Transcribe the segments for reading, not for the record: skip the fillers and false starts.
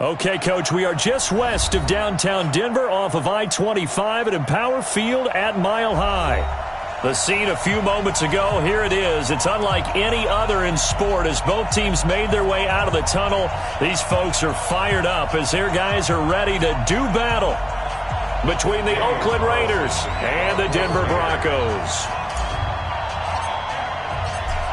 Okay, Coach, we are just west of downtown Denver off of I-25 at Empower Field at Mile High. The scene a few moments ago, here it is. It's unlike any other in sport as both teams made their way out of the tunnel. These folks are fired up as their guys are ready to do battle between the Oakland Raiders and the Denver Broncos.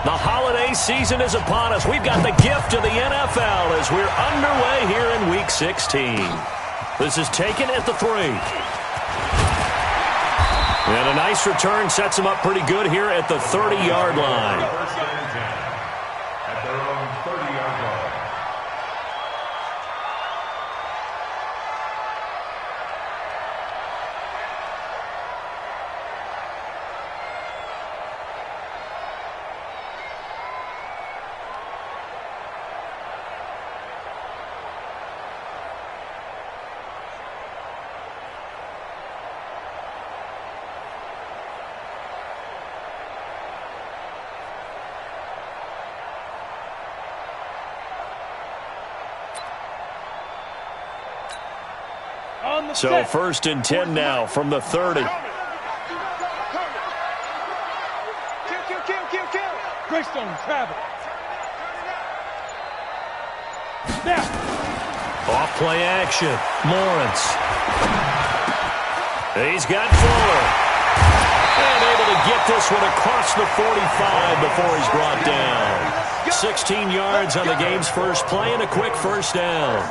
The holiday season is upon us. We've got the gift of the NFL as we're underway here in Week 16. This is taken at the 3. And a nice return sets him up pretty good here at the 30-yard line. At their own 30-yard line. So 1st and 10 now from the 30. Greystone travel. Off play action. Lawrence. He's got Fuller. And able to get this one across the 45 before he's brought down. 16 yards on the game's first play and a quick first down.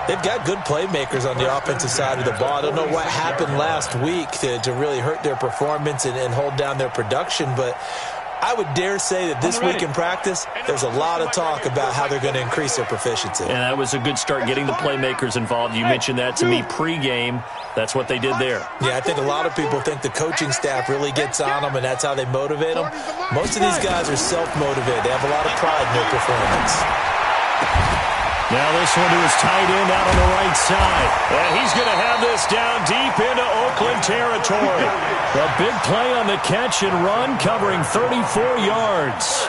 They've got good playmakers on the offensive side of the ball. I don't know what happened last week to really hurt their performance and hold down their production, but I would dare say that this week in practice, there's a lot of talk about how they're going to increase their proficiency. And that was a good start getting the playmakers involved. You mentioned that to me pregame. That's what they did there. Yeah, I think a lot of people think the coaching staff really gets on them, and that's how they motivate them. Most of these guys are self-motivated. They have a lot of pride in their performance. Now this one to his tight end out on the right side. And he's going to have this down deep into Oakland territory. A big play on the catch and run covering 34 yards.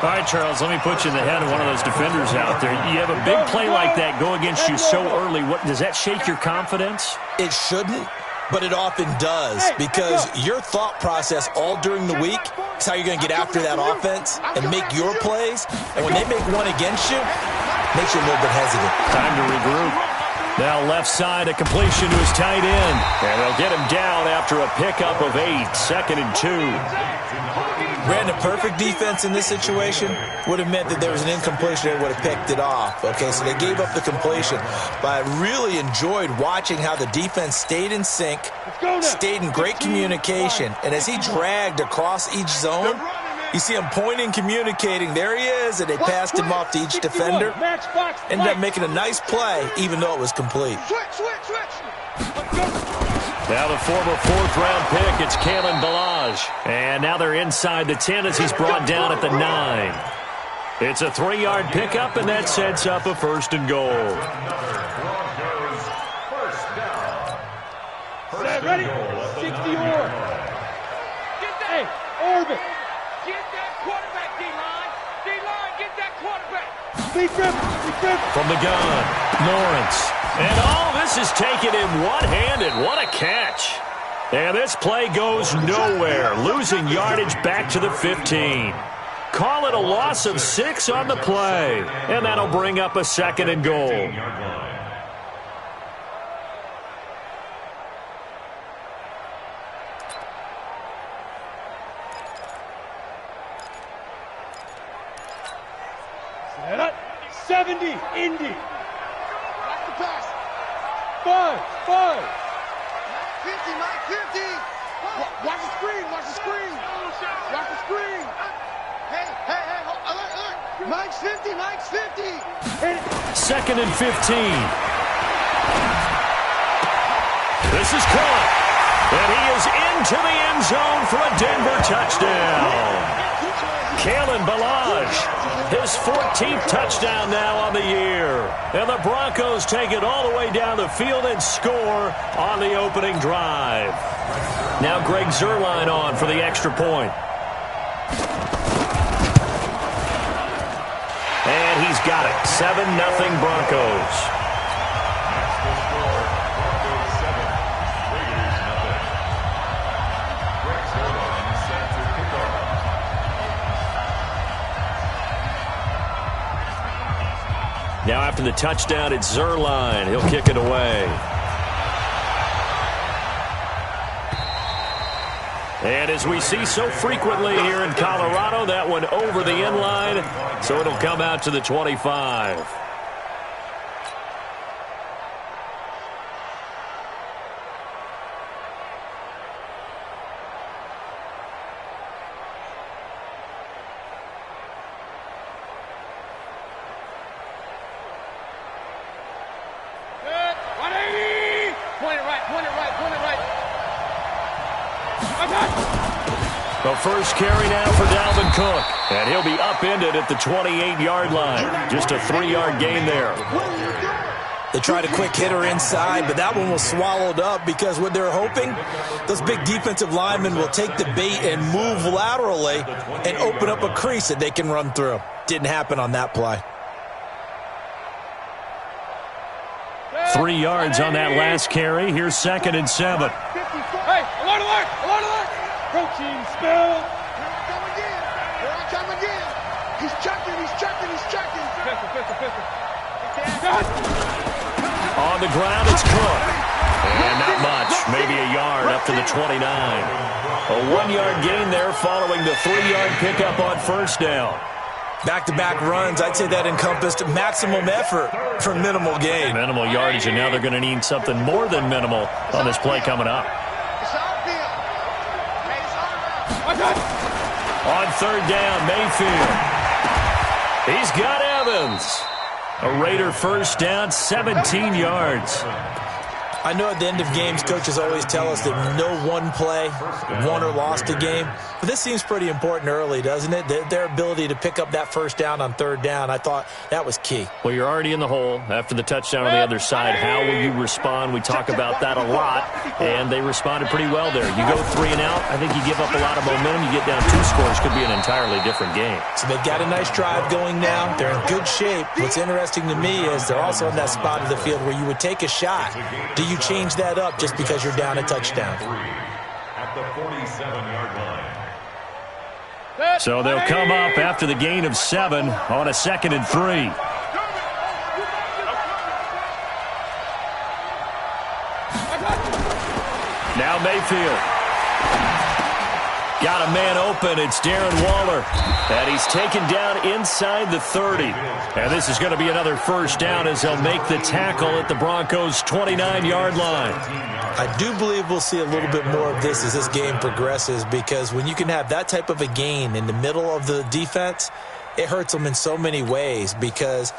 All right, Charles, let me put you in the head of one of those defenders out there. You have a big play like that go against you so early. What does that shake your confidence? It shouldn't, but it often does because your thought process all during the week is how you're going to get after that offense and make your plays. And when they make one against you, makes you a little bit hesitant. Time to regroup. Now left side, a completion to his tight end. And they'll get him down after a pickup of 8. 2nd and 2. Brandon, perfect defense in this situation would have meant that there was an incompletion and would have picked it off. Okay, so they gave up the completion. But I really enjoyed watching how the defense stayed in sync, stayed in great communication. And as he dragged across each zone, you see him pointing, communicating. There he is, and they passed him off to each defender. Ended up making a nice play, even though it was complete. Now the former 4th-round pick, it's Kalen Ballage. And now they're inside the 10 as he's brought down at the 9. It's a 3-yard pickup, and that sets up a 1st and goal. Ready? 60 or. Hey, Orbit. Get that quarterback, D-line. D-line, get that quarterback. Speed grip. From the gun, Lawrence. And this is taken in one-handed. What a catch. And this play goes nowhere. Losing yardage back to the 15. Call it a loss of 6 on the play. And that'll bring up a 2nd and goal. Set up. 70, Indy. Watch the pass. 5. 50, Mike, 50. Watch the screen. Watch the screen. Hey. Alert. Mike's 50. 2nd and 15. This is caught. And he is into the end zone for a Denver touchdown. Kalen Ballage, his 14th touchdown now on the year. And the Broncos take it all the way down the field and score on the opening drive. Now Greg Zuerlein on for the extra point. And he's got it. 7-0 Broncos. after the touchdown, it's Zuerlein. He'll kick it away. And as we see so frequently here in Colorado, that one over the end line, so it'll come out to the 25. The first carry now for Dalvin Cook. And he'll be upended at the 28-yard line. Just a 3-yard gain there. They tried a quick hitter inside, but that one was swallowed up because what they're hoping, those big defensive linemen will take the bait and move laterally and open up a crease that they can run through. Didn't happen on that play. 3 yards on that last carry. Here's 2nd and 7. Hey, alert! Protein spill. Here I come again. He's checking. On the ground, it's Cook. And not much, maybe a yard up to the 29. A 1-yard gain there following the 3-yard pickup on first down. Back-to-back runs, I'd say that encompassed maximum effort for minimal gain. Minimal yardage, and now they're going to need something more than minimal on this play coming up. On third down, Mayfield. He's got Evans. A Raider first down, 17 yards. I know at the end of games, coaches always tell us that no one play won or lost a game. But this seems pretty important early, doesn't it? Their ability to pick up that first down on third down, I thought that was key. Well, you're already in the hole after the touchdown on the other side. How will you respond? We talk about that a lot, and they responded pretty well there. You go 3 and out, I think you give up a lot of momentum. You get down 2 scores, could be an entirely different game. So they've got a nice drive going now. They're in good shape. What's interesting to me is they're also in that spot of the field where you would take a shot. Do you change that up just because you're down a touchdown? At the 47-yard line. So they'll come up after the gain of 7 on a 2nd and 3. Now Mayfield. Got a man open. It's Darren Waller. And he's taken down inside the 30. And this is going to be another first down as they'll make the tackle at the Broncos' 29-yard line. I do believe we'll see a little bit more of this as this game progresses, because when you can have that type of a gain in the middle of the defense, it hurts them in so many ways, because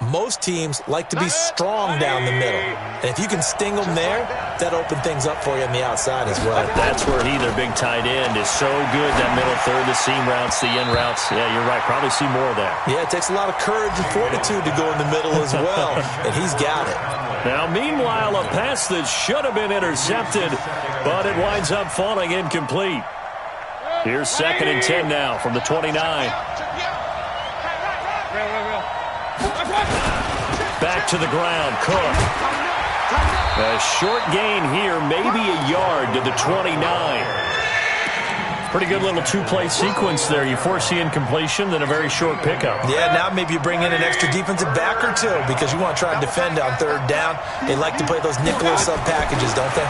most teams like to be strong down the middle. And if you can sting them there, that opens things up for you on the outside as well. That's where their big tight end, is so good, that middle third, the seam routes, the in routes. Yeah, you're right. Probably see more of that. Yeah, it takes a lot of courage and fortitude to go in the middle as well, and he's got it. Now, meanwhile, a pass that should have been intercepted, but it winds up falling incomplete. Here's 2nd and 10 now from the 29. Back to the ground, Cook. A short gain here, maybe a yard to the 29. Pretty good little 2-play sequence there. You force the incompletion, then a very short pickup. Yeah, now maybe you bring in an extra defensive back or 2 because you want to try and defend on third down. They like to play those nickel or sub packages, don't they?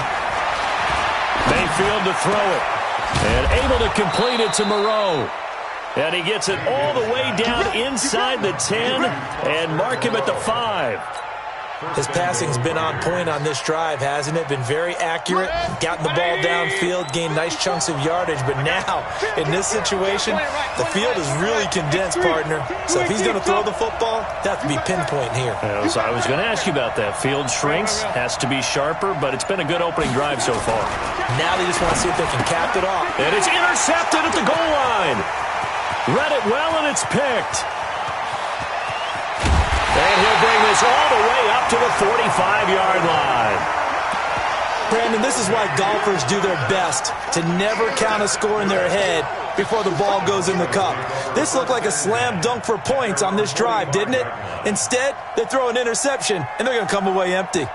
Mayfield to throw it. And able to complete it to Moreau. And he gets it all the way down inside the 10 and mark him at the 5. His passing's been on point on this drive, hasn't it? Been very accurate, gotten the ball downfield, gained nice chunks of yardage. But now, in this situation, the field is really condensed, partner. So if he's going to throw the football, that has to be pinpoint here. So I was going to ask you about that. Field shrinks, has to be sharper, but it's been a good opening drive so far. Now they just want to see if they can cap it off. And it's intercepted at the goal line. Read it well, and it's picked. And he'll bring this all the way up to the 45-yard line. Brandon, this is why golfers do their best to never count a score in their head before the ball goes in the cup. This looked like a slam dunk for points on this drive, didn't it? Instead, they throw an interception, and they're going to come away empty.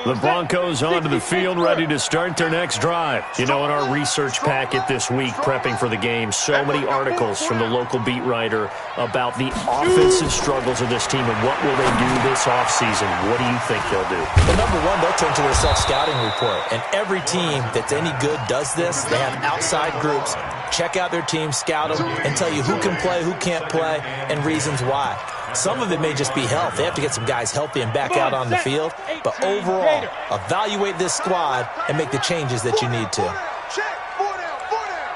The Broncos onto the field, ready to start their next drive. You know, in our research packet this week, prepping for the game, so many articles from the local beat writer about the offensive struggles of this team and what will they do this offseason. What do you think they'll do? Well, number one, they'll turn to their self-scouting report. And every team that's any good does this. They have outside groups. Check out their team, scout them, and tell you who can play, who can't play, and reasons why. Some of it may just be health. They have to get some guys healthy and back out on the field. But overall, evaluate this squad and make the changes that you need to. Check. 4 down. 4 down.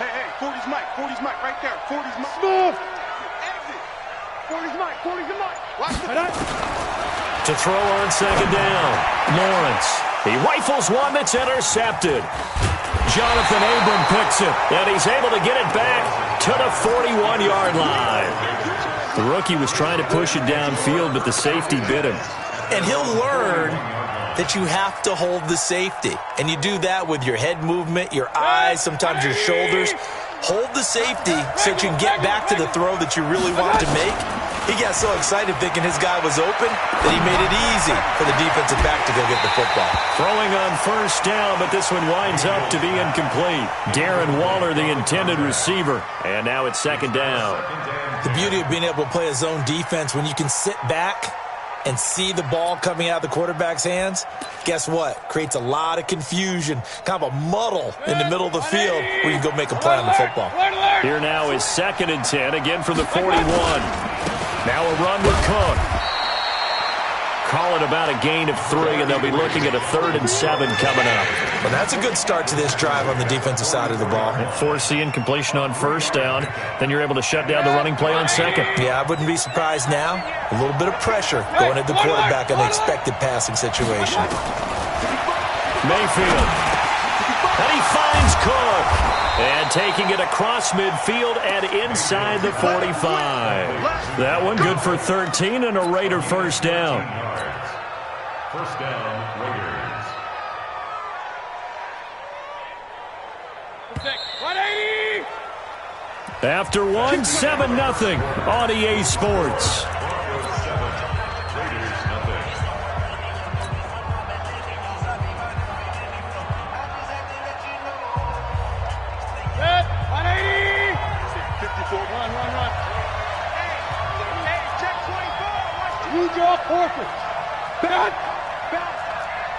Hey, 40's Mike. 40's Mike right there. 40's Mike. Smooth. Exit. 40's Mike. 40's Mike. Watch it. To throw on second down, Lawrence. He rifles one that's intercepted. Jonathan Abram picks it, and he's able to get it back to the 41-yard line. The rookie was trying to push it downfield, but the safety bit him. And he'll learn that you have to hold the safety. And you do that with your head movement, your eyes, sometimes your shoulders. Hold the safety so that you can get back to the throw that you really want to make. He got so excited thinking his guy was open that he made it easy for the defensive back to go get the football. Throwing on first down, but this one winds up to be incomplete. Darren Waller, the intended receiver, and now it's second down. The beauty of being able to play a zone defense when you can sit back and see the ball coming out of the quarterback's hands, guess what? Creates a lot of confusion, kind of a muddle in the middle of the field where you can go make a play on the football. Here now is 2nd and 10, again from the 41. Now a run with Cook. Call it about a gain of 3, and they'll be looking at a 3rd and 7 coming up. Well, that's a good start to this drive on the defensive side of the ball. Force the incompletion on first down. Then you're able to shut down the running play on second. Yeah, I wouldn't be surprised now. A little bit of pressure going at the quarterback in the expected passing situation. Mayfield. And he finds Cook. And taking it across midfield and inside the 45. That one good for 13 and a Raider first down. First down, Raiders. 180. After one, 7-0 on EA Sports. Blue jaw forfeit. Back.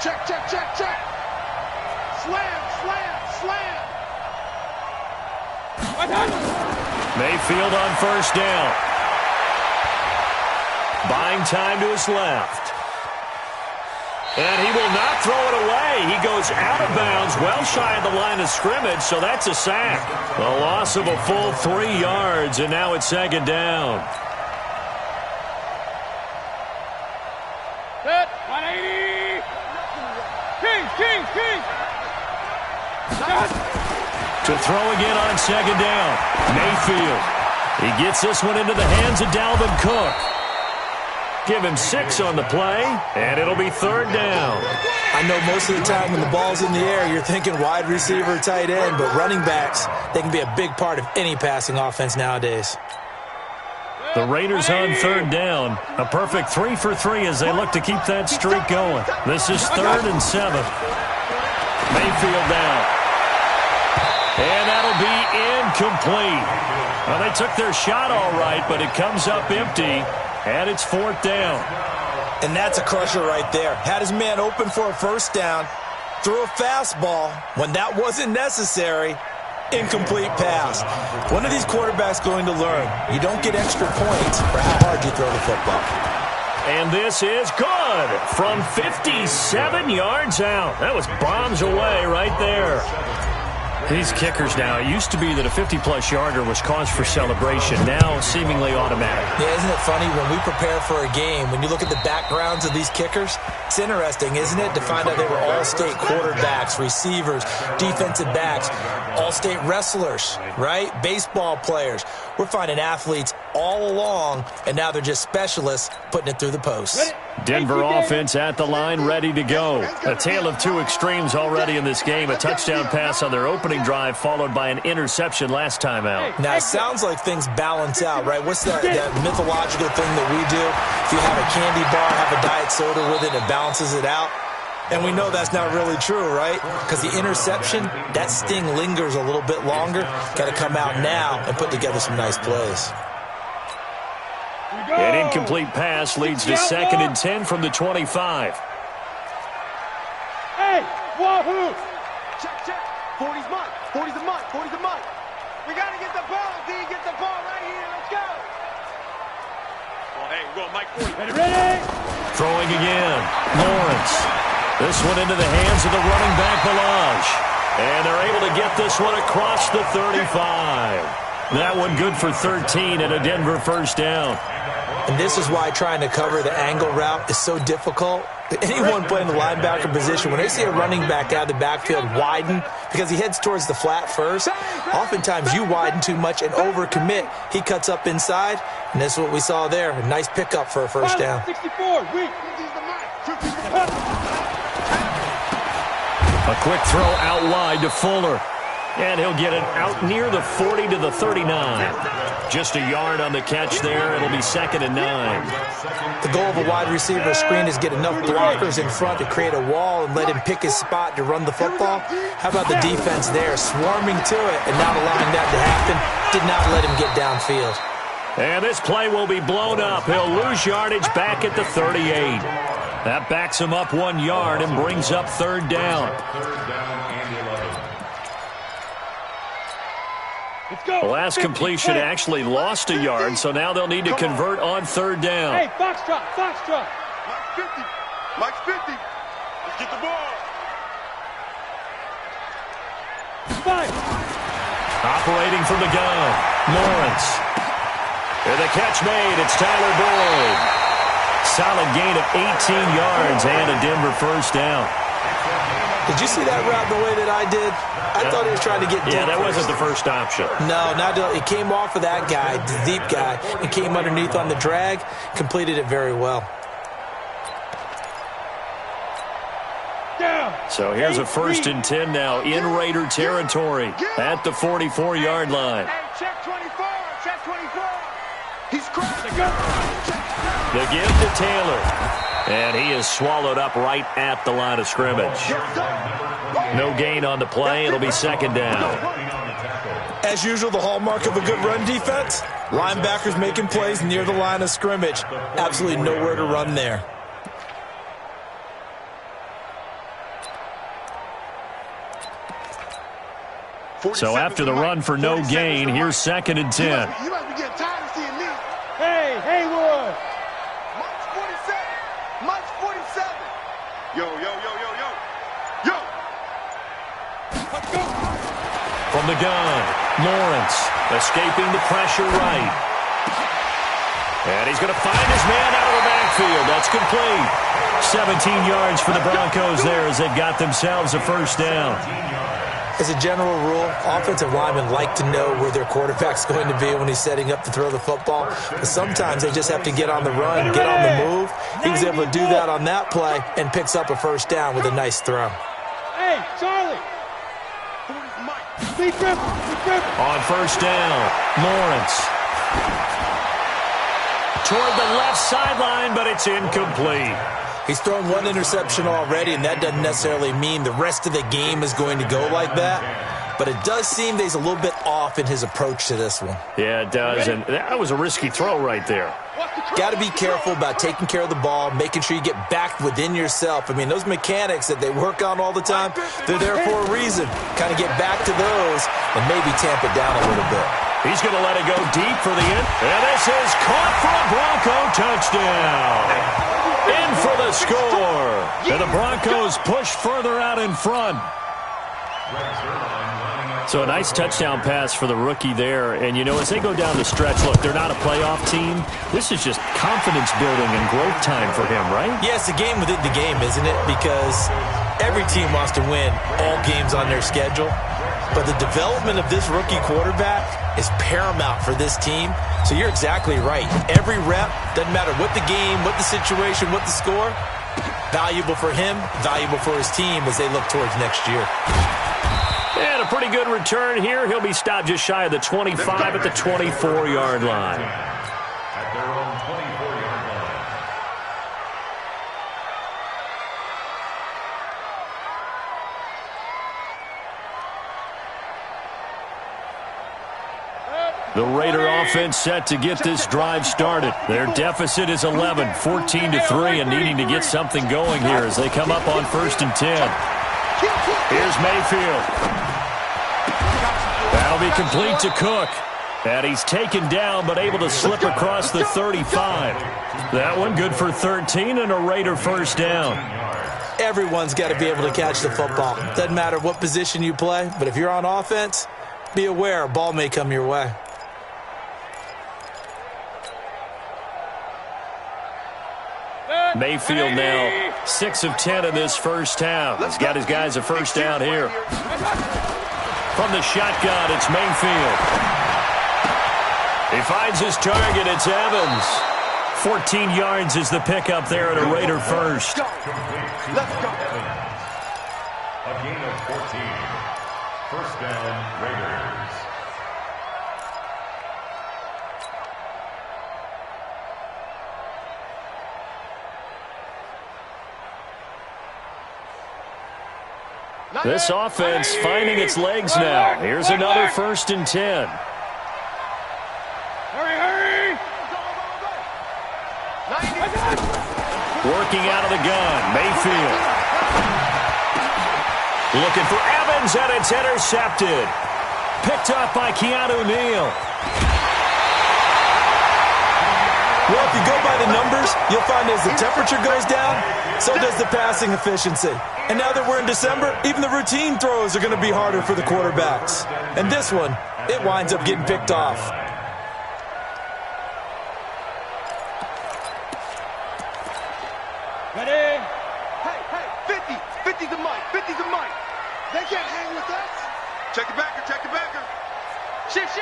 Check. Slam. Mayfield on first down. Buying time to his left. And he will not throw it away. He goes out of bounds, well shy of the line of scrimmage, so that's a sack. The loss of a full 3 yards, and now it's second down. Set. 180. King. To throw again on second down. Mayfield. He gets this one into the hands of Dalvin Cook. Give him 6 on the play, and it'll be 3rd down. I know most of the time when the ball's in the air, you're thinking wide receiver, tight end, but running backs, they can be a big part of any passing offense nowadays. The Raiders on 3rd down. A perfect 3 for 3 as they look to keep that streak going. This is 3rd and 7. Mayfield down. And that'll be incomplete. Well, they took their shot all right, but it comes up empty, and it's 4th down. And that's a crusher right there. Had his man open for a first down, threw a fastball when that wasn't necessary. Incomplete pass. One of these quarterbacks going to learn. You don't get extra points for how hard you throw the football. And this is good from 57 yards out. That was bombs away right there. These kickers now, it used to be that a 50-plus yarder was cause for celebration, now seemingly automatic. Yeah, isn't it funny when we prepare for a game, when you look at the backgrounds of these kickers, it's interesting, isn't it, to find out they were all-state quarterbacks, receivers, defensive backs, all-state wrestlers, right? Baseball players. We're finding athletes all along, and now they're just specialists putting it through the posts. Denver offense at the line, ready to go. A tale of two extremes already in this game. A touchdown pass on their opening drive, followed by an interception last time out. Now, it sounds like things balance out, right? What's that mythological thing that we do? If you have a candy bar, have a diet soda with it, it balances it out. And we know that's not really true, right? Because the interception, that sting lingers a little bit longer. Got to come out now and put together some nice plays. An incomplete pass leads to 2nd and 10 from the 25. Hey, wahoo! Check. 40's mine. 40's a mine. 40's a mine. We got to get the ball, D. Get the ball right here. Let's go. Oh, hey, we're going Mike 40. Ready? Throwing again. Lawrence. This one into the hands of the running back, Ballage. And they're able to get this one across the 35. That one good for 13 and a Denver first down. And this is why trying to cover the angle route is so difficult. Anyone playing the linebacker position, when they see a running back out of the backfield widen, because he heads towards the flat first, oftentimes you widen too much and overcommit. He cuts up inside, and this is what we saw there. A nice pickup for a first down. 64, weak. A quick throw out wide to Fuller. And he'll get it out near the 40 to the 39. Just a yard on the catch there. It'll be 2nd and 9. The goal of a wide receiver screen is get enough blockers in front to create a wall and let him pick his spot to run the football. How about the defense there, swarming to it and not allowing that to happen? Did not let him get downfield. And this play will be blown up. He'll lose yardage back at the 38. That backs him up 1 yard and brings up 3rd down. The last completion actually lost a yard, so now they'll need to convert on 3rd down. Hey, Foxtrot. Mike's 50. Mike's 50. Let's get the ball. 5. Operating from the gun, Lawrence. And the catch made. It's Tyler Boyd. Solid gain of 18 yards and a Denver first down. Did you see that route the way that I did? I thought he was trying to get deep. Yeah, that wasn't the first option. No, it came off of that guy, the deep guy, and came underneath on the drag, completed it very well. Down. So here's a 1st and 10 now in Raider territory at the 44-yard line. Hey, check 24. Check 24. He's crossing. The give to Taylor. And he is swallowed up right at the line of scrimmage. No gain on the play. It'll be 2nd down. As usual, the hallmark of a good run defense, linebackers making plays near the line of scrimmage. Absolutely nowhere to run there. So after the run for no gain, here's 2nd and 10. You might be getting tired of seeing me. Hey, Haywood. Mike's 47. Mike's 47. Yo. Let's go. From the gun, Lawrence escaping the pressure right. And he's going to find his man out of the backfield. That's complete. 17 yards for the Broncos there as they've got themselves a first down. As a general rule, offensive linemen like to know where their quarterback's going to be when he's setting up to throw the football. But sometimes they just have to get on the run, get on the move. He was able to do that on that play and picks up a first down with a nice throw. Hey, Charlie. Be grip. On first down, Lawrence. Toward the left sideline, but it's incomplete. He's thrown one interception already, and that doesn't necessarily mean the rest of the game is going to go like that. But it does seem that he's a little bit off in his approach to this one. Yeah, it does, and that was a risky throw right there. Got to be careful about taking care of the ball, making sure you get back within yourself. I mean, those mechanics that they work on all the time, they're there for a reason. Kind of get back to those and maybe tamp it down a little bit. He's going to let it go deep for the end. And this is caught for a Bronco touchdown. In for the score. And the Broncos push further out in front. So a nice touchdown pass for the rookie there. And, you know, as they go down the stretch, look, they're not a playoff team. This is just confidence building and growth time for him, right? Yeah, it's a game within the game, isn't it? Because every team wants to win all games on their schedule. But the development of this rookie quarterback is paramount for this team. So you're exactly right. Every rep, doesn't matter what the game, what the situation, what the score, valuable for him, valuable for his team as they look towards next year. And a pretty good return here. He'll be stopped just shy of the 25 at the 24-yard line. At their own 24-yard line. The Raider offense set to get this drive started. Their deficit is 11, 14-3, and needing to get something going here as they come up on 1st and 10. Here's Mayfield. That'll be complete to Cook. And he's taken down but able to slip across the 35. That one good for 13 and a Raider first down. Everyone's got to be able to catch the football. Doesn't matter what position you play, but if you're on offense, be aware a ball may come your way. Mayfield now 6 of 10 in this first half. He's got his guys a first down here. From the shotgun, it's Mayfield. He finds his target. It's Evans. 14 yards is the pickup there at a Raider first. Let's go. A gain of 14. First down, Raiders. This offense finding its legs now. Here's another 1st and 10. Hurry! Working out of the gun, Mayfield. Looking for Evans, and it's intercepted. Picked up by Keanu Neal. Well, if you go by the numbers, you'll find as the temperature goes down, so does the passing efficiency. And now that we're in December, even the routine throws are going to be harder for the quarterbacks. And this one, it winds up getting picked off. Ready? Hey, 50's a mic, 50's a mic. They can't hang with us. Check the backer. Shift.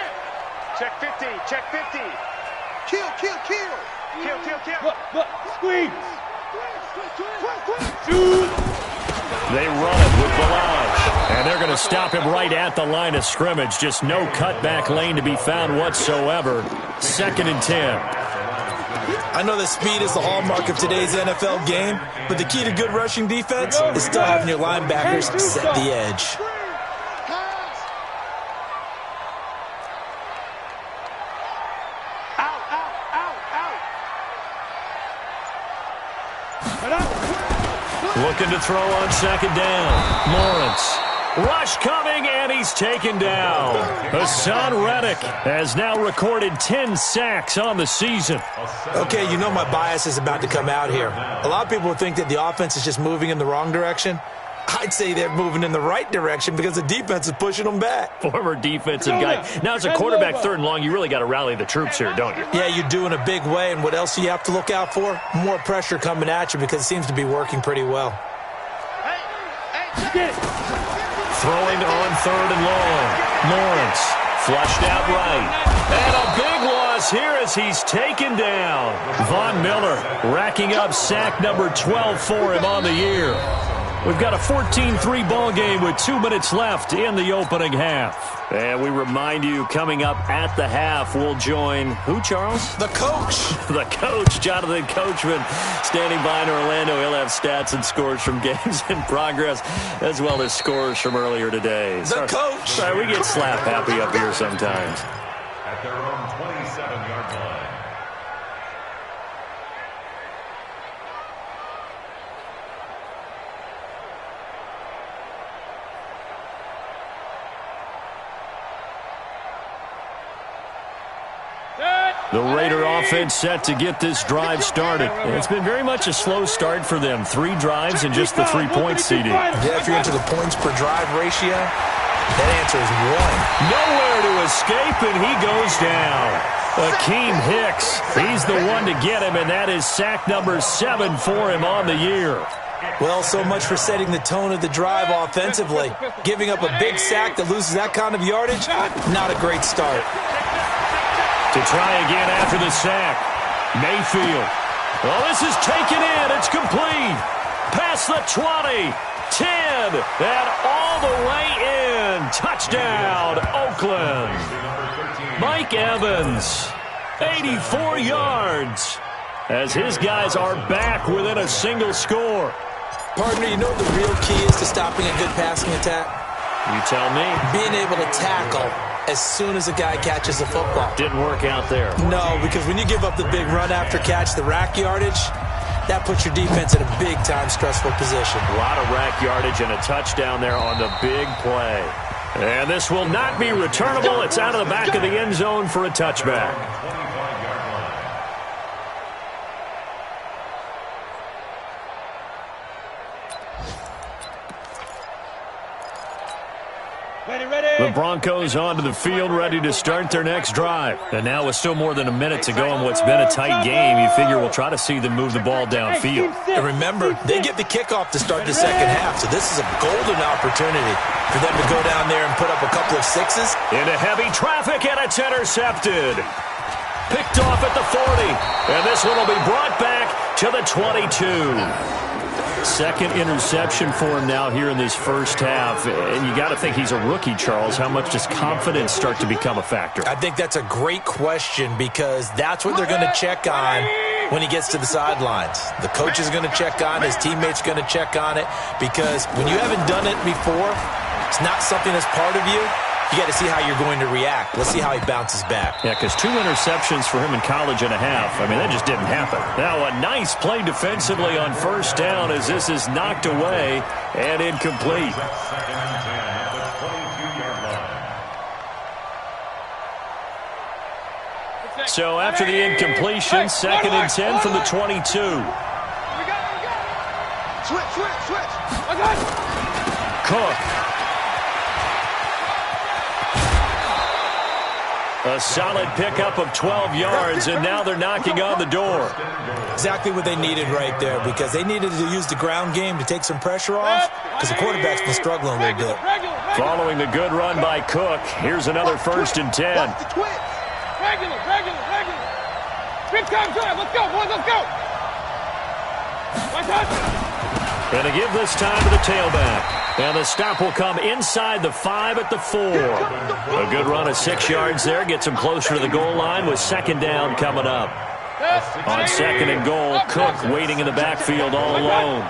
Check 50, check 50. Kill. Look, squeeze. Shoot. They run it with Balaj. And they're going to stop him right at the line of scrimmage. Just no cutback lane to be found whatsoever. 2nd and 10. I know that speed is the hallmark of today's NFL game, but the key to good rushing defense is still having your linebackers set the edge. Looking to throw on 2nd down. Lawrence. Rush coming, and he's taken down. Hassan Reddick has now recorded 10 sacks on the season. Okay, you know my bias is about to come out here. A lot of people think that the offense is just moving in the wrong direction. I'd say they're moving in the right direction because the defense is pushing them back. Former defensive guy. Now, as a quarterback 3rd and long, you really got to rally the troops here, don't you? Yeah, you do in a big way, and what else do you have to look out for? More pressure coming at you because it seems to be working pretty well. Throwing on 3rd and long. Lawrence flushed out right. And a big loss here as he's taken down. Von Miller racking up sack number 12 for him on the year. We've got a 14-3 ball game with 2 minutes left in the opening half. And we remind you, coming up at the half, we'll join who, Charles? The coach. The coach, Jonathan Coachman, standing by in Orlando. He'll have stats and scores from games in progress, as well as scores from earlier today. The coach. Sorry, we get slap happy up here sometimes. At their own 27-yard line. The Raider offense set to get this drive started. It's been very much a slow start for them. 3 drives and just the 3 points, CD. Yeah, if you're into the points per drive ratio, that answer is 1. Nowhere to escape, and he goes down. Akeem Hicks, he's the one to get him, and that is sack number 7 for him on the year. Well, so much for setting the tone of the drive offensively. Giving up a big sack that loses that kind of yardage, not a great start. To try again after the sack, Mayfield. Well, this is taken in. It's complete. Past the 20, 10, and all the way in. Touchdown, Oakland. Mike Evans, 84 yards, as his guys are back within a single score. Partner, you know what the real key is to stopping a good passing attack? You tell me. Being able to tackle as soon as a guy catches the football. Didn't work out there. No, because when you give up the big run after catch, the rack yardage, that puts your defense in a big-time stressful position. A lot of rack yardage and a touchdown there on the big play. And this will not be returnable. It's out of the back of the end zone for a touchback. The Broncos onto the field, ready to start their next drive. And now with still more than a minute to go in what's been a tight game, you figure we'll try to see them move the ball downfield. And remember, they get the kickoff to start the second half, so this is a golden opportunity for them to go down there and put up a couple of sixes. Into heavy traffic, and it's intercepted. Picked off at the 40, and this one will be brought back to the 22. Second interception for him now here in this first half. And you got to think he's a rookie, Charles. How much does confidence start to become a factor? I think that's a great question because that's what they're going to check on when he gets to the sidelines. The coach is going to check on, his teammates are going to check on it, because when you haven't done it before, it's not something that's part of you. You got to see how you're going to react. Let's see how he bounces back. Yeah, because 2 interceptions for him in college and a half. I mean, that just didn't happen. Now, a nice play defensively on first down as this is knocked away and incomplete. Second and 10 at the 22-yard line. So after the incompletion, second and 10 from the 22. Switch. Cook. A solid pickup of 12 yards, and now they're knocking on the door. Exactly what they needed right there, because they needed to use the ground game to take some pressure off, because the quarterback's been struggling a little bit. Following the good run by Cook, here's another first and 10. Regular. Big time drive. Let's go, boys. Let's go. And to give this time to the tailback. And the stop will come inside the 5 at the 4. A good run of 6 yards there. Gets him closer to the goal line with second down coming up. On second and goal, Cook waiting in the backfield all alone.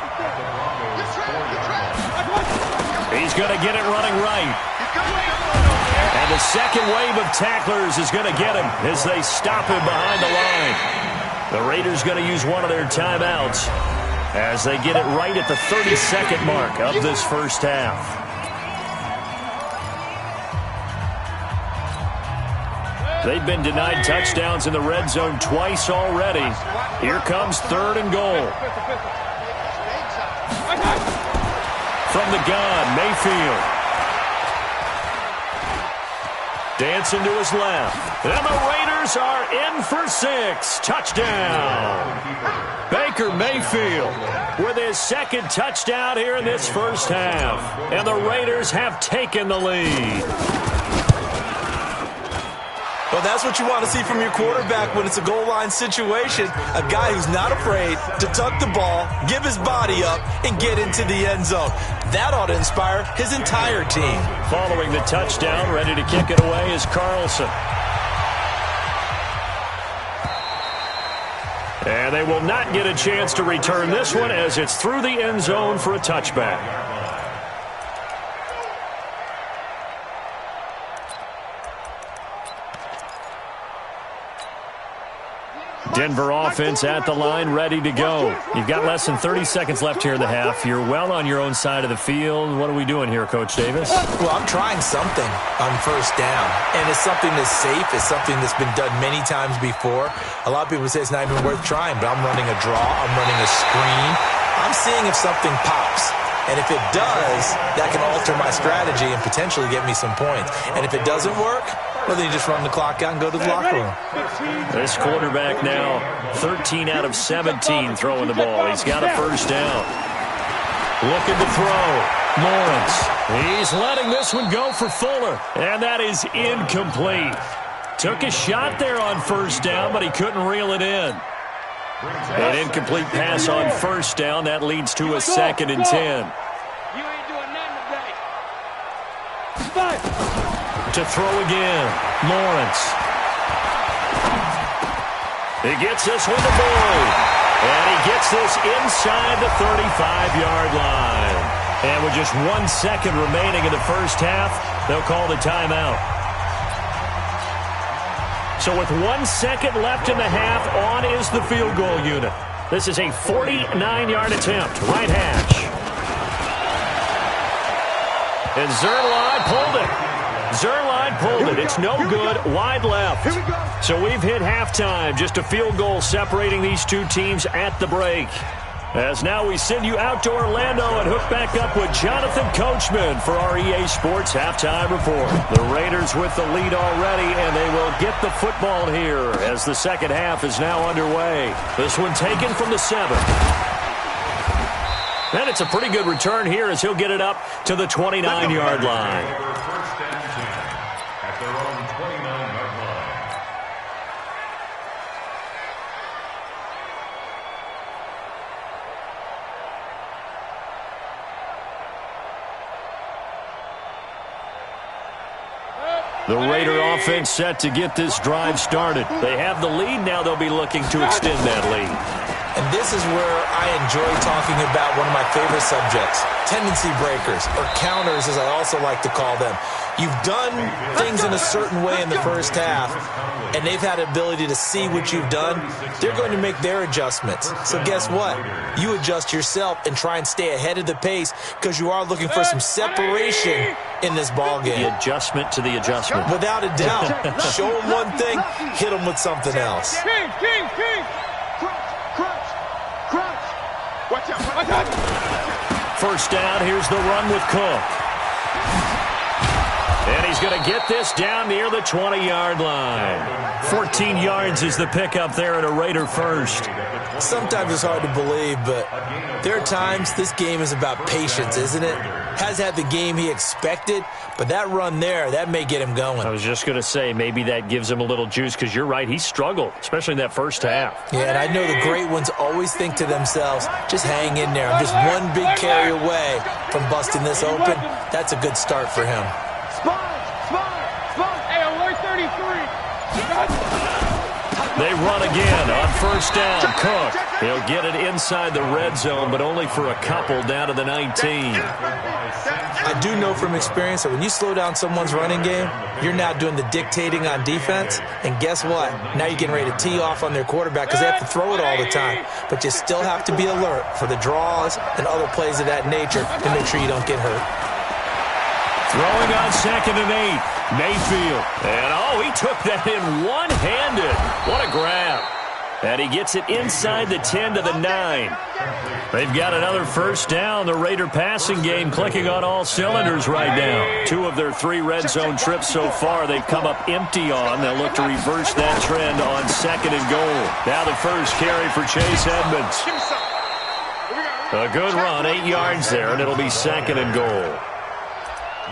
He's going to get it running right. And the second wave of tacklers is going to get him as they stop him behind the line. The Raiders going to use one of their timeouts as they get it right at the 30-second mark of this first half. They've been denied touchdowns in the red zone twice already. Here comes third and goal. From the gun, Mayfield. Dancing to his left. And the Raiders are in for 6. Touchdown. Baker Mayfield with his second touchdown here in this first half. And the Raiders have taken the lead. Well, that's what you want to see from your quarterback when it's a goal line situation. A guy who's not afraid to tuck the ball, give his body up, and get into the end zone. That ought to inspire his entire team. Following the touchdown, ready to kick it away is Carlson. And they will not get a chance to return this one as it's through the end zone for a touchback. Denver offense at the line, ready to go. You've got less than 30 seconds left here in the half. You're well on your own side of the field. What are we doing here, Coach Davis? Well, I'm trying something on first down, and it's something that's safe. It's something that's been done many times before. A lot of people say it's not even worth trying, but I'm running a draw. I'm running a screen. I'm seeing if something pops. And if it does, that can alter my strategy and potentially get me some points. And if it doesn't work, well, then you just run the clock out and go to the locker room. This quarterback now 13 out of 17 throwing the ball. He's got a first down. Looking to throw. Lawrence. He's letting this one go for Fuller. And that is incomplete. Took a shot there on first down, but he couldn't reel it in. An incomplete pass on first down. That leads to a 2nd and 10. You ain't doing nothing today. To throw again. Lawrence. He gets this one to Boyd. And he gets this inside the 35-yard line. And with just 1 second remaining in the first half, they'll call the timeout. So with 1 second left in the half, on is the field goal unit. This is a 49-yard attempt. Right hash. And Zuerlein pulled it. Zuerlein pulled it. It's no good. Wide left. So we've hit halftime. Just a field goal separating these two teams at the break. As now we send you out to Orlando and hook back up with Jonathan Coachman for our EA Sports Halftime Report. The Raiders with the lead already, and they will get the football here as the second half is now underway. This one taken from the 7. And it's a pretty good return here as he'll get it up to the 29-yard line. First and 10 at their own 29-yard line. The Raider offense set to get this drive started. They have the lead. Now they'll be looking to extend that lead. And this is where I enjoy talking about one of my favorite subjects, tendency breakers, or counters as I also like to call them. You've done things in a certain way in the first half, and they've had the ability to see what you've done. They're going to make their adjustments. So guess what? You adjust yourself and try and stay ahead of the pace because you are looking for some separation in this ball game. The adjustment to the adjustment. Without a doubt. Show them one thing, hit them with something else. King. Crunch. Watch out. First down, here's the run with Cook. And he's going to get this down near the 20-yard line. 14 yards is the pickup there at a Raider first. Sometimes it's hard to believe, but there are times this game is about patience, isn't it? Has had the game he expected, but that run there, that may get him going. I was just going to say, maybe that gives him a little juice because you're right, he struggled, especially in that first half. Yeah, and I know the great ones always think to themselves, just hang in there. I'm just one big carry away from busting this open. That's a good start for him. Spot. Hey, alert 33. They run again on first down. Cook. He'll get it inside the red zone, but only for a couple down to the 19. I do know from experience that when you slow down someone's running game, you're now doing the dictating on defense. And guess what? Now you're getting ready to tee off on their quarterback because they have to throw it all the time. But you still have to be alert for the draws and other plays of that nature to make sure you don't get hurt. Throwing on 2nd and 8. Mayfield. And he took that in one-handed. What a grab. And he gets it inside the 10 to the 9. They've got another first down. The Raider passing game clicking on all cylinders right now. 2 of their 3 red zone trips so far they've come up empty on. They'll look to reverse that trend on 2nd and goal. Now the first carry for Chase Edmonds. A good run, 8 yards there, and it'll be 2nd and goal.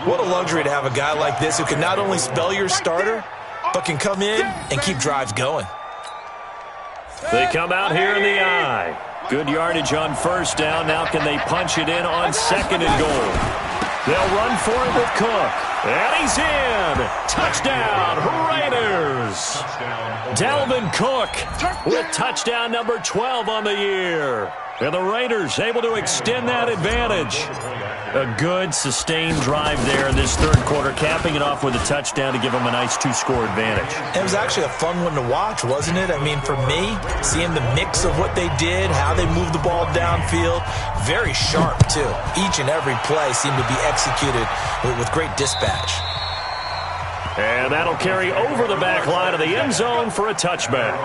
What a luxury to have a guy like this who can not only spell your starter, but can come in and keep drives going. They come out here in the eye. Good yardage on first down. Now can they punch it in on 2nd and goal? They'll run for it with Cook. And he's in. Touchdown, Raiders. Dalvin Cook with touchdown number 12 on the year. And the Raiders able to extend that advantage. A good, sustained drive there in this third quarter, capping it off with a touchdown to give them a nice 2-score advantage. It was actually a fun one to watch, wasn't it? I mean, for me, seeing the mix of what they did, how they moved the ball downfield, very sharp, too. Each and every play seemed to be executed with great dispatch. And that'll carry over the back line of the end zone for a touchback.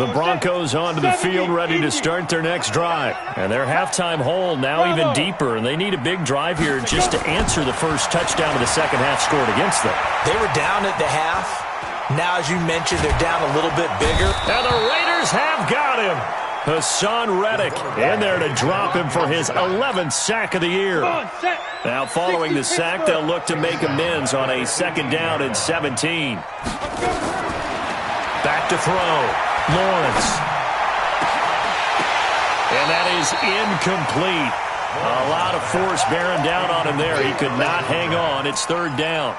The Broncos onto the field ready to start their next drive. And their halftime hole now even deeper, and they need a big drive here just to answer the first touchdown of the second half scored against them. They were down at the half. Now, as you mentioned, they're down a little bit bigger. And the Raiders have got him. Hassan Reddick in there to drop him for his 11th sack of the year. Now, following the sack, they'll look to make amends on a second down and 17. Back to throw. Lawrence. And that is incomplete. A lot of force bearing down on him there. He could not hang on. It's third down.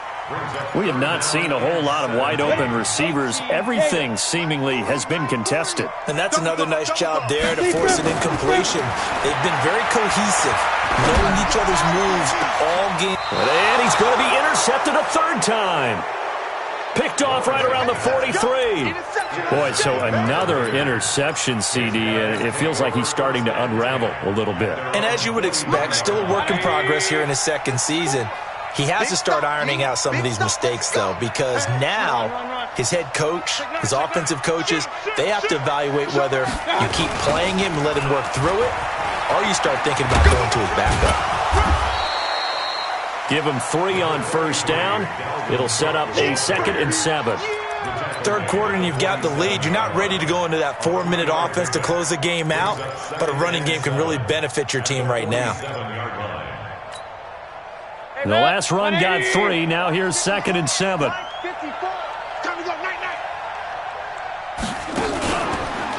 We have not seen a whole lot of wide-open receivers. Everything seemingly has been contested. And that's another nice job there to force an incompletion. They've been very cohesive, knowing each other's moves all game. And he's going to be intercepted a third time. Picked off right around the 43. Boy, so another interception, CD. It feels like he's starting to unravel a little bit. And as you would expect, still a work in progress here in his second season. He has to start ironing out some of these mistakes, though, because now his head coach, his offensive coaches, they have to evaluate whether you keep playing him and let him work through it, or you start thinking about going to his backup. Give him 3 on first down. It'll set up a 2nd and 7. Third quarter and you've got the lead. You're not ready to go into that 4-minute offense to close the game out, but a running game can really benefit your team right now. The last run got 3. Now here's 2nd and 7.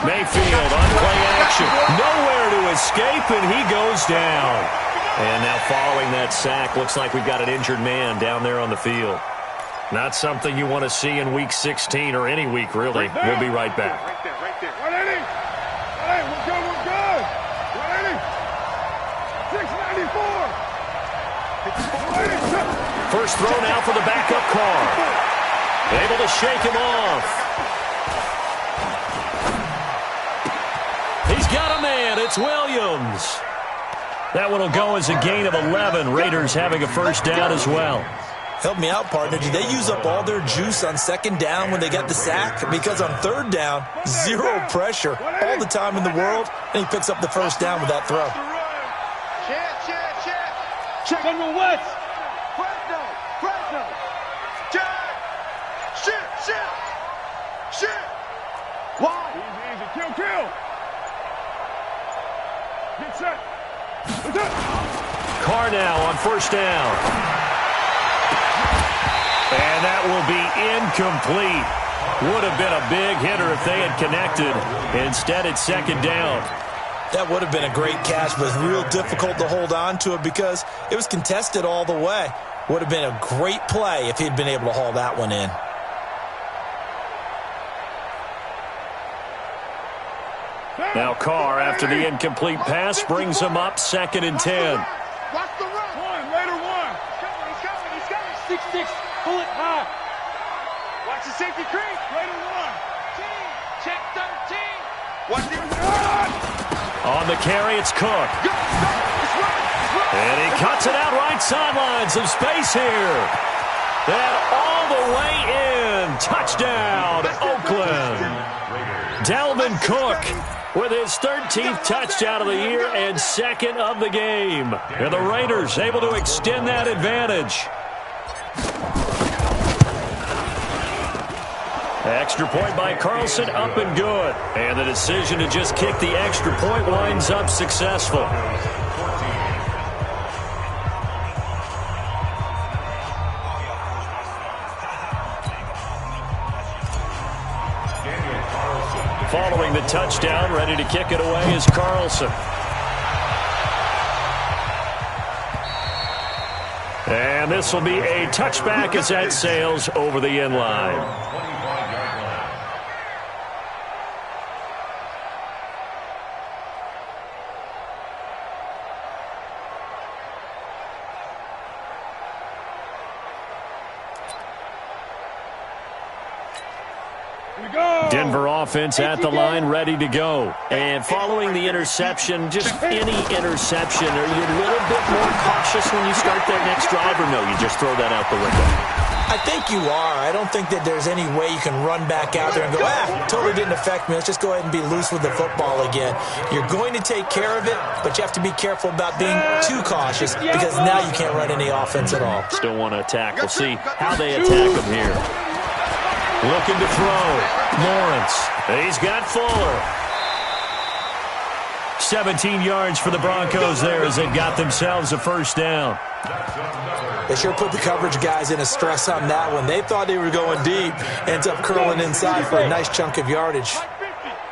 Mayfield on play action. Nowhere to escape, and he goes down. And now following that sack, looks like we've got an injured man down there on the field. Not something you want to see in Week 16 or any week, really. We'll be right back. Right there, right there. 180. Hey, we're good, we're good. 180. 694. First throw now for the backup Carr. Able to shake him off. He's got a man. It's Williams. That one will go as a gain of 11. Raiders having a first down as well. Help me out, partner. Did they use up all their juice on second down when they got the sack? Because on third down, zero pressure, all the time in the world, and he picks up the first down with that throw. Check on the West. Fresno. Check. Shit. Why? Easy. Kill. Get set. Carr now on first down. And that will be incomplete. Would have been a big hitter if they had connected. Instead, it's second down. That would have been a great catch, but real difficult to hold on to it because it was contested all the way. Would have been a great play if he'd been able to haul that one in. Now Carr, after the incomplete pass, brings him up 2nd and 10. Watch the run. Later one. He's coming. 6-6. Pull it high. Watch the safety creep. Later one. Check 13. Watch the On the carry, it's Cook. And he cuts it out right sideline. Some space here. And all the way in. Touchdown, Oakland. Dalvin Cook with his 13th touchdown of the year and 2nd of the game. And the Raiders able to extend that advantage. Extra point by Carlson, up and good. And the decision to just kick the extra point winds up successful. Following the touchdown, ready to kick it away is Carlson. And this will be a touchback as that sails over the end line. Denver offense at the line, ready to go. And following the interception, just any interception, are you a little bit more cautious when you start that next drive, or no, you just throw that out the window? I think you are. I don't think that there's any way you can run back out there and go, totally didn't affect me. Let's just go ahead and be loose with the football again. You're going to take care of it, but you have to be careful about being too cautious because now you can't run any offense at all. Still want to attack. We'll see how they attack him here. Looking to throw. Lawrence. He's got Fuller. 17 yards for the Broncos there as they've got themselves a first down. They sure put the coverage guys in a stress on that one. They thought they were going deep. Ends up curling inside for a nice chunk of yardage.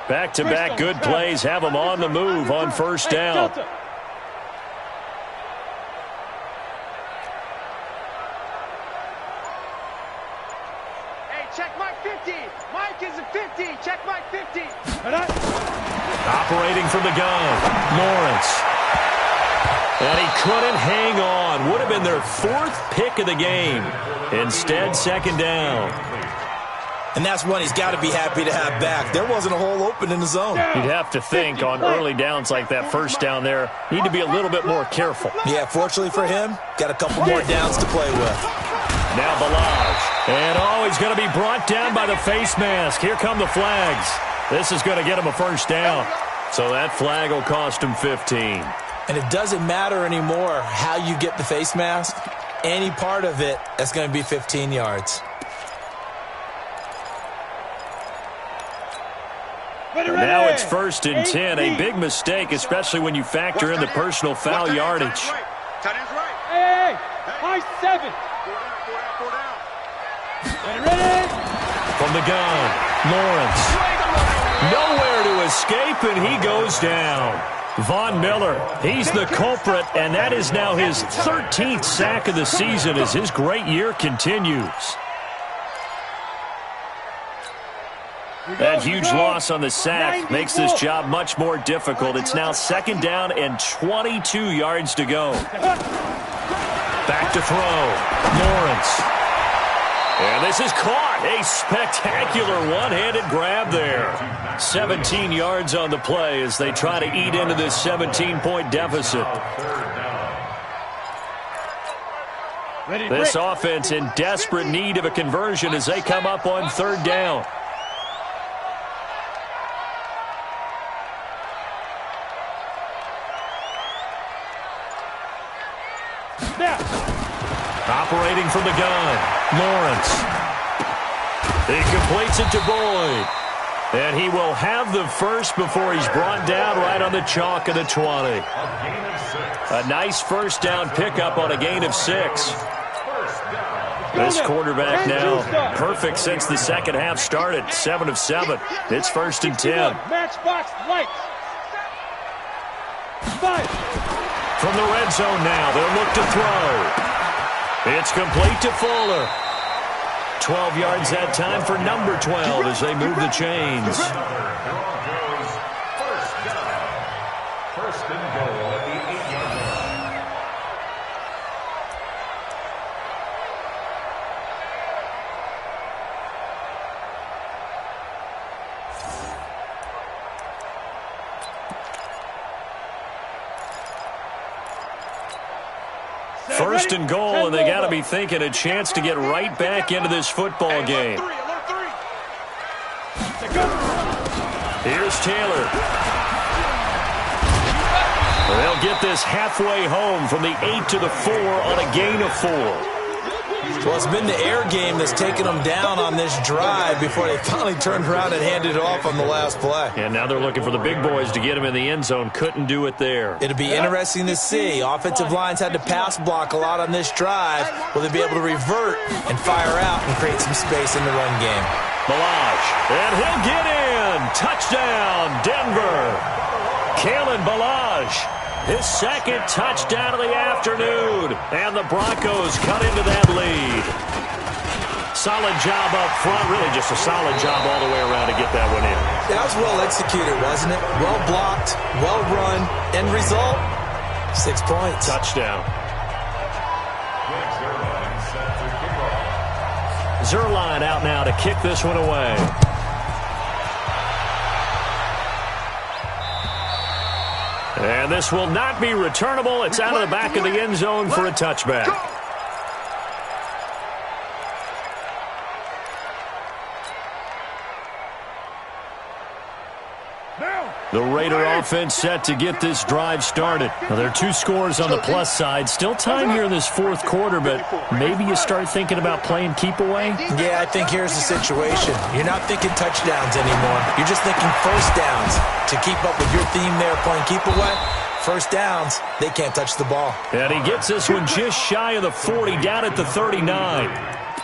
Back-to-back good plays have them on the move on first down. Hey, check Mike 50. Mike is a 50. Check Mike 50. Operating from the gun, Lawrence. And he couldn't hang on. Would have been their 4th pick of the game. Instead, second down. And that's one he's got to be happy to have back. There wasn't a hole open in the zone. You'd have to think on early downs like that first down there, need to be a little bit more careful. Yeah, fortunately for him, got a couple more downs to play with. Now Ballage. And he's going to be brought down by the face mask. Here come the flags. This is going to get him a first down. So that flag will cost him 15. And it doesn't matter anymore how you get the face mask. Any part of it, that's going to be 15 yards. Now it's 1st and 10. A big mistake, especially when you factor in the personal foul yardage. Tight end's right. Hey, high 7. Ready? From the gun, Lawrence. Nowhere to escape, and he goes down. Von Miller, he's the culprit, and that is now his 13th sack of the season as his great year continues. That huge loss on the sack makes this job much more difficult. It's now second down and 22 yards to go. Back to throw, Lawrence. And this is caught. A spectacular one-handed grab there. 17 yards on the play as they try to eat into this 17-point deficit. This offense in desperate need of a conversion as they come up on third down. Operating from the gun, Lawrence. He completes it to Boyd. And he will have the first before he's brought down right on the chalk of the 20. A nice first down pickup on a gain of 6. This quarterback now perfect since the second half started. 7 of 7. It's 1st and 10. Matchbox lights. 5. From the red zone now, they'll look to throw. It's complete to Fuller. 12 yards that time for number 12 as they move the chains. First and goal at the 8-yard line. First and goal, and they got to be thinking a chance to get right back into this football game. Here's Taylor. They'll get this halfway home from the 8 to the 4 on a gain of 4. Well, it's been the air game that's taken them down on this drive before they finally turned around and handed it off on the last play. And now they're looking for the big boys to get him in the end zone. Couldn't do it there. It'll be interesting to see. Offensive lines had to pass block a lot on this drive. Will they be able to revert and fire out and create some space in the run game? Ballage, and he'll get in. Touchdown, Denver. Kalen Ballage. His second touchdown of the afternoon. And the Broncos cut into that lead. Solid job up front. Really just a solid job all the way around to get that one in. That was well executed, wasn't it? Well blocked, well run. End result, 6 points. Touchdown. Zuerlein out now to kick this one away. And this will not be returnable. It's out of the back of the end zone for a touchback. The Raider offense set to get this drive started. Now, there are 2 scores on the plus side. Still time here in this fourth quarter, but maybe you start thinking about playing keep away? Yeah, I think here's the situation. You're not thinking touchdowns anymore. You're just thinking first downs. To keep up with your theme there, playing keep away, first downs, they can't touch the ball. And he gets this one just shy of the 40, down at the 39.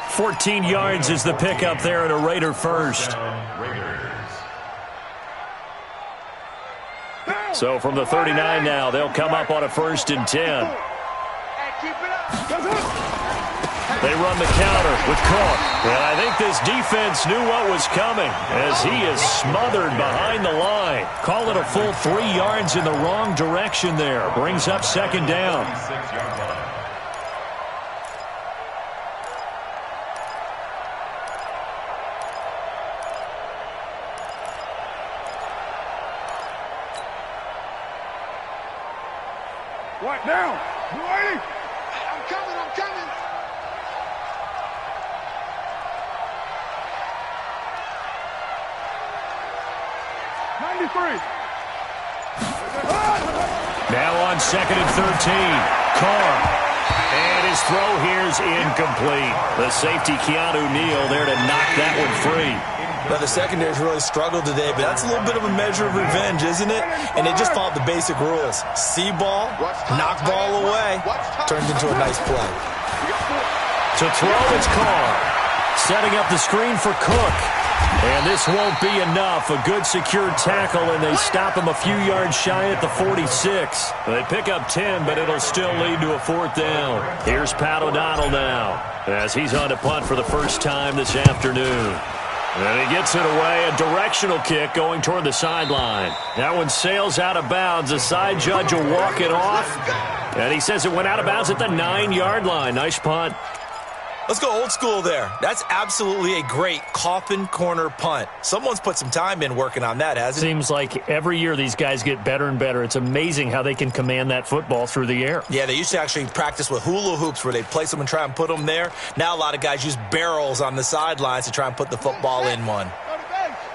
14 yards is the pickup there at a Raider first. So from the 39 now, they'll come up on a 1st and 10. They run the counter with Cook. And I think this defense knew what was coming as he is smothered behind the line. Call it a full 3 yards in the wrong direction there. Brings up 2nd down. What now? You ready? I'm coming. 93. Now on 2nd and 13. Carr. And his throw here's incomplete. The safety, Keanu Neal, there to knock that one free. Now, the secondary's really struggled today, but that's a little bit of a measure of revenge, isn't it? And they just followed the basic rules. See ball, knock ball away, turned into a nice play. To throw, it's Carr. Setting up the screen for Cook. And this won't be enough. A good secure tackle, and they stop him a few yards shy at the 46. They pick up 10, but it'll still lead to a 4th down. Here's Pat O'Donnell now as he's on to punt for the first time this afternoon. And he gets it away, a directional kick going toward the sideline. That one sails out of bounds. The side judge will walk it off. And he says it went out of bounds at the 9-yard line. Nice punt. Let's go old school there. That's absolutely a great coffin corner punt. Someone's put some time in working on that, hasn't it? Seems like every year these guys get better and better. It's amazing how they can command that football through the air. Yeah, they used to actually practice with hula hoops where they'd place them and try and put them there. Now a lot of guys use barrels on the sidelines to try and put the football in one.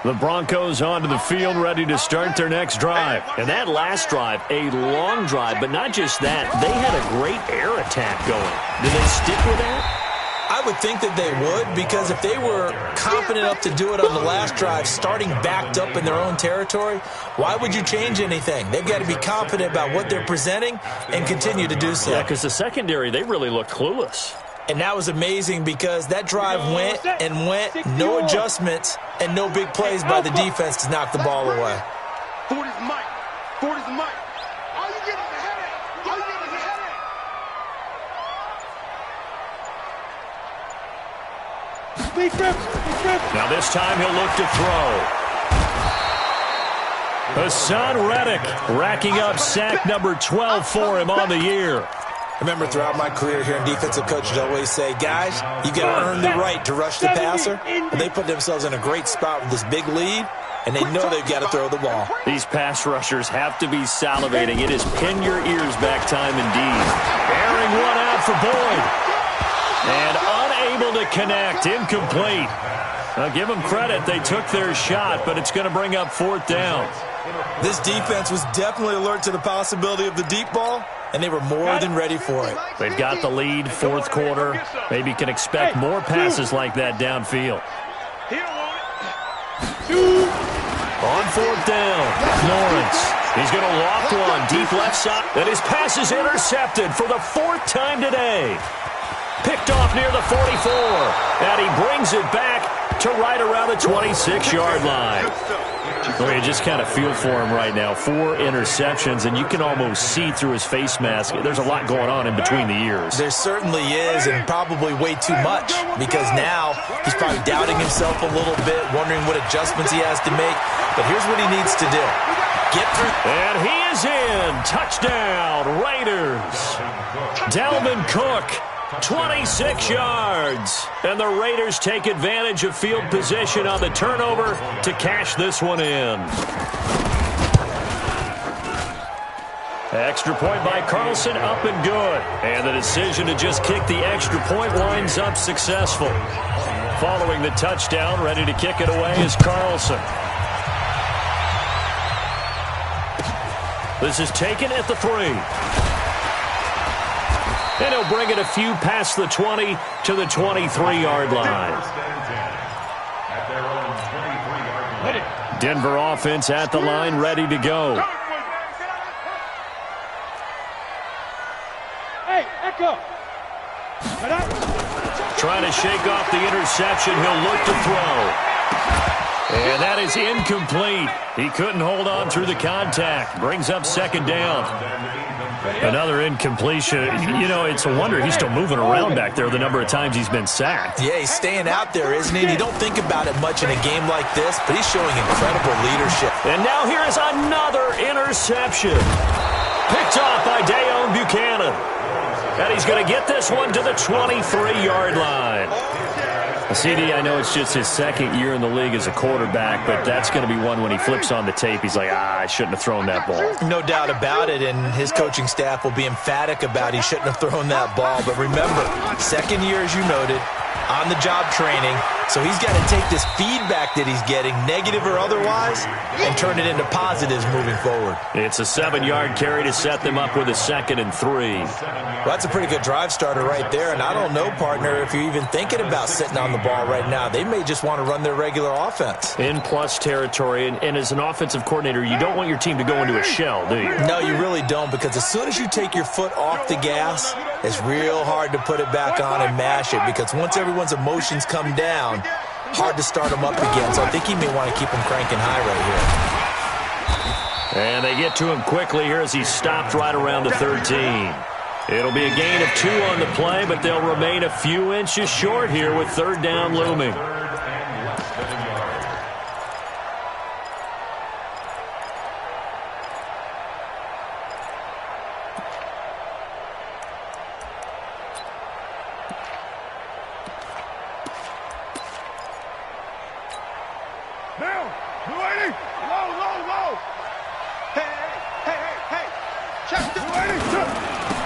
The Broncos onto the field, ready to start their next drive. And that last drive, a long drive, but not just that. They had a great air attack going. Did they stick with that? I would think that they would, because if they were confident enough to do it on the last drive, starting backed up in their own territory, why would you change anything? They've got to be confident about what they're presenting and continue to do so. Yeah, because the secondary, they really looked clueless. And that was amazing because that drive went and went, no adjustments and no big plays by the defense to knock the ball away. 40's Mike. 40's Mike. All you get is a headache. All you get is a headache. Now this time he'll look to throw. Hassan Reddick racking up sack number 12 for him on the year. I remember throughout my career here in defensive coaches always say, guys, you got to earn the right to rush the passer. And they put themselves in a great spot with this big lead, and they know they've got to throw the ball. These pass rushers have to be salivating. It is pin your ears back time indeed. Airing one out for Boyd. And unable to connect, incomplete. Now give them credit, they took their shot, but it's going to bring up 4th down. This defense was definitely alert to the possibility of the deep ball, and they were more than ready for it. They've got the lead, 4th quarter. Maybe can expect more passes like that downfield. On 4th down, Lawrence. He's going to loft one deep left side. And his pass is intercepted for the 4th time today. Picked off near the 44. And he brings it back to right around the 26-yard line. You just kind of feel for him right now. 4 interceptions, and you can almost see through his face mask. There's a lot going on in between the ears. There certainly is, and probably way too much, because now he's probably doubting himself a little bit, wondering what adjustments he has to make. But here's what he needs to do. Get through. And he is in. Touchdown, Raiders. Dalvin Cook. 26 yards. And the Raiders take advantage of field position on the turnover to cash this one in. Extra point by Carlson, up and good. And the decision to just kick the extra point winds up successful. Following the touchdown, ready to kick it away is Carlson. This is taken at the 3. And he'll bring it a few past the 20 to the 23-yard line. Denver offense at the line, ready to go. Hey, Echo. Trying to shake off the interception. He'll look to throw. And that is incomplete. He couldn't hold on through the contact. Brings up second down. Another incompletion. You know, it's a wonder he's still moving around back there the number of times he's been sacked. Yeah, he's staying out there, isn't he? You don't think about it much in a game like this, but he's showing incredible leadership. And now here is another interception. Picked off by Deone Bucannon. And he's going to get this one to the 23-yard line. CD, I know it's just his second year in the league as a quarterback, but that's going to be one when he flips on the tape. He's like, I shouldn't have thrown that ball. No doubt about it, and his coaching staff will be emphatic about he shouldn't have thrown that ball. But remember, second year, as you noted, on-the-job training, so he's got to take this feedback that he's getting, negative or otherwise, and turn it into positives moving forward. It's a 7-yard carry to set them up with a 2nd and 3. Well, that's a pretty good drive starter right there, and I don't know, partner, if you're even thinking about sitting on the ball right now. They may just want to run their regular offense. In plus territory, and as an offensive coordinator, you don't want your team to go into a shell, do you? No, you really don't, because as soon as you take your foot off the gas, it's real hard to put it back on and mash it, because once everyone's emotions come down, hard to start them up again. So I think he may want to keep them cranking high right here. And they get to him quickly here as he's stopped right around the 13. It'll be a gain of 2 on the play, but they'll remain a few inches short here with 3rd down looming.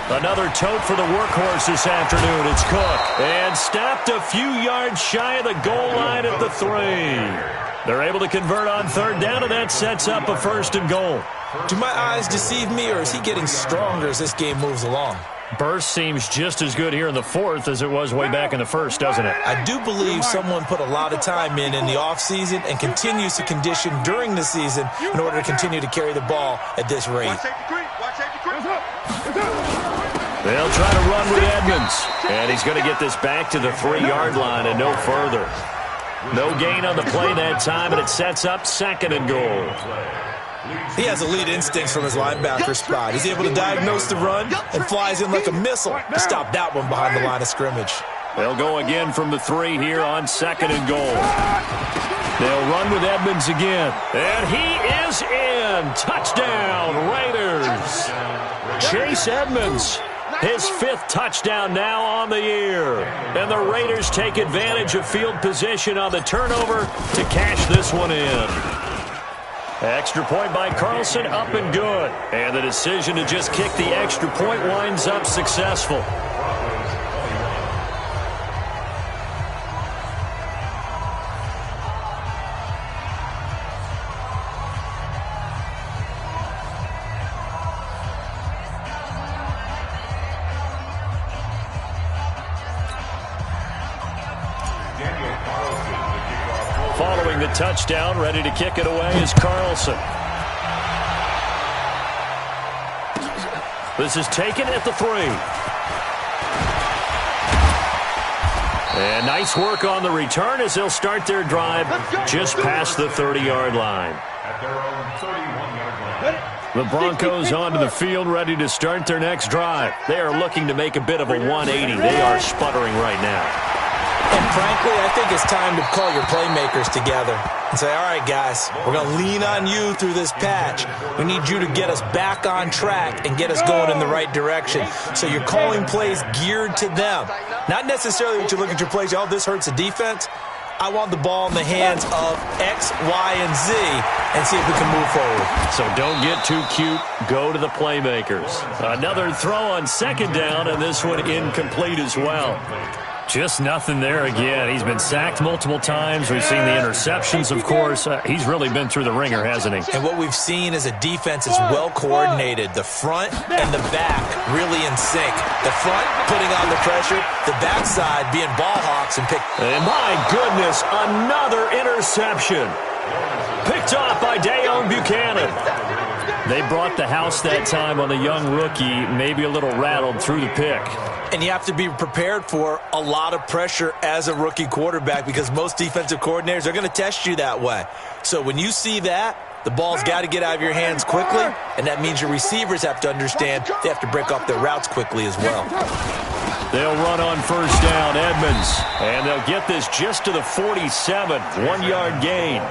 Another tote for the workhorse this afternoon. It's Cook. And stopped a few yards shy of the goal line at the 3. They're able to convert on 3rd down, and that sets up a 1st and goal. Do my eyes deceive me, or is he getting stronger as this game moves along? Burst seems just as good here in the 4th as it was way back in the 1st, doesn't it? I do believe someone put a lot of time in the offseason and continues to condition during the season in order to continue to carry the ball at this rate. They'll try to run with Edmonds. And he's going to get this back to the 3-yard line and no further. No gain on the play that time, and it sets up 2nd and goal. He has elite instincts from his linebacker spot. He's able to diagnose the run and flies in like a missile to stop that one behind the line of scrimmage. They'll go again from the 3 here on 2nd and goal. They'll run with Edmonds again. And he is in. Touchdown, Raiders. Chase Edmonds, his 5th touchdown now on the year. And the Raiders take advantage of field position on the turnover to cash this one in. Extra point by Carlson, up and good. And the decision to just kick the extra point winds up successful. Following the touchdown, ready to kick it away is Carlson. This is taken at the 3. And nice work on the return as they'll start their drive just past the 30-yard line. The Broncos onto the field, ready to start their next drive. They are looking to make a bit of a 180. They are sputtering right now. And frankly, I think it's time to call your playmakers together and say, all right, guys, we're going to lean on you through this patch. We need you to get us back on track and get us going in the right direction. So you're calling plays geared to them. Not necessarily that you look at your plays, oh, this hurts the defense. I want the ball in the hands of X, Y, and Z and see if we can move forward. So don't get too cute. Go to the playmakers. Another throw on 2nd down, and this one incomplete as well. Just nothing there again. He's been sacked multiple times. We've seen the interceptions, of course. He's really been through the ringer, hasn't he? And what we've seen is a defense that's well coordinated. The front and the back really in sync. The front putting on the pressure, the backside being ball hawks and pick. And my goodness, another interception. Picked off by Deone Bucannon. They brought the house that time on the young rookie, maybe a little rattled through the pick. And you have to be prepared for a lot of pressure as a rookie quarterback because most defensive coordinators are going to test you that way. So when you see that, the ball's got to get out of your hands quickly, and that means your receivers have to understand they have to break off their routes quickly as well. They'll run on first down, Edmonds, and they'll get this just to the 47, 1-yard gain.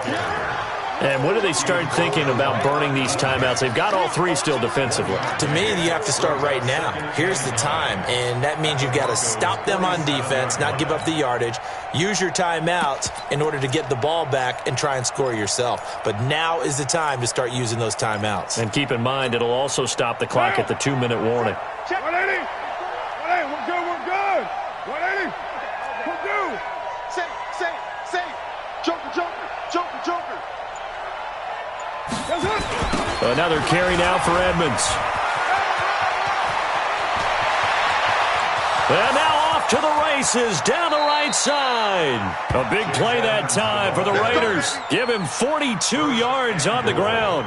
And when do they start thinking about burning these timeouts? They've got all three still defensively. To me, you have to start right now. Here's the time, and that means you've got to stop them on defense, not give up the yardage, use your timeouts in order to get the ball back and try and score yourself. But now is the time to start using those timeouts. And keep in mind, it'll also stop the clock at the 2-minute warning. 180. 180. We're good. We're good. 180. We're good. Say. Joker. Another carry now for Edmonds. And now off to the races down the right side. A big play that time for the Raiders. Give him 42 yards on the ground.